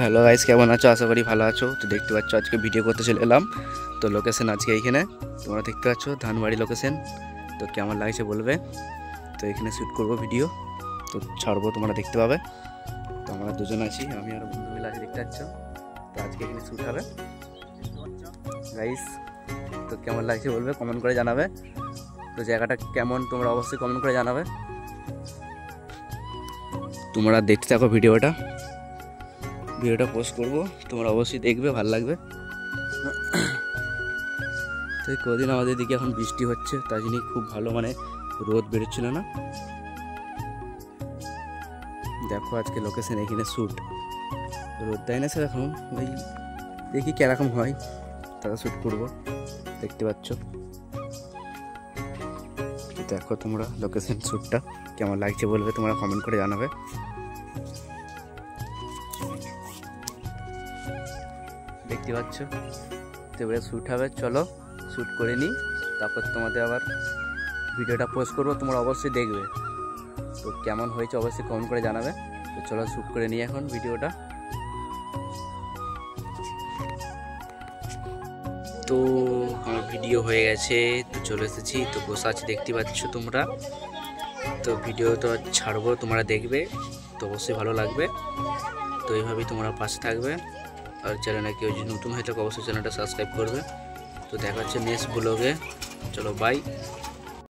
Hello guys, কেমন আছো? আশা করি ভালো আছো। তো দেখতে পাচ্ছ আজকে ভিডিও করতে চলে এলাম। তো লোকেশন আজকে এইখানে তোমরা দেখতে পাচ্ছ, ধানবাড়ি লোকেশন। তো কেমন লাগছে বলবে। তো এখানে শ্যুট করব ভিডিও, তো ছাড়বো, তোমরা দেখতে পাবে। তো আমরা দুজন আছি, আমি আর বন্ধু মিলে আছি, দেখতে পাচ্ছ। তো আজকে এখানে শ্যুট হবে গাইস। তো কেমন লাগছে বলবে, কমেন্ট করে জানাবে। তো জায়গাটা কেমন তোমরা অবশ্যই কমেন্ট করে জানাবে। তোমরা দেখতে থাকো ভিডিওটা পোস্ট করব, তোমরা অবশ্যই দেখবে, ভালো লাগবে। তো এই কদিন আমাদের দিকে এখন বৃষ্টি হচ্ছে, তাই জন্য খুব ভালো, মানে রোদ বেরোচ্ছিল না। দেখো আজকে লোকেশন এখানে শ্যুট, রোদ দেয় না সেরকম, ওই দেখি কিরকম হয়, তারা শ্যুট করবো, দেখতে পাচ্ছ। দেখো তোমরা লোকেশন শ্যুটটা কেমন লাগছে বলবে, তোমরা কমেন্ট করে জানাবে। দেখতে পাচ্ছ, তো এবারে শ্যুট হবে, চলো শ্যুট করে নিই, তারপর তোমাদের আবার ভিডিওটা পোস্ট করবো, তোমরা অবশ্যই দেখবে। তো কেমন হয়েছে অবশ্যই কমেন্ট করে জানাবে। তো চলো শ্যুট করে নিই এখন ভিডিওটা। তো আমার ভিডিও হয়ে গেছে, তো চলে এসেছি, তো বসে আছি, দেখতে পাচ্ছ তোমরা। তো ভিডিওটা ছাড়বো, তোমরা দেখবে, তো অবশ্যই ভালো লাগবে। তো এইভাবেই তোমরা পাশে থাকবে, আর চ্যানেলে কেউ যদি নতুন হয়ে থাকে অবশ্যই চ্যানেলটা সাবস্ক্রাইব করবে। তো দেখা হচ্ছে নেক্সট ব্লগে, চলো বাই।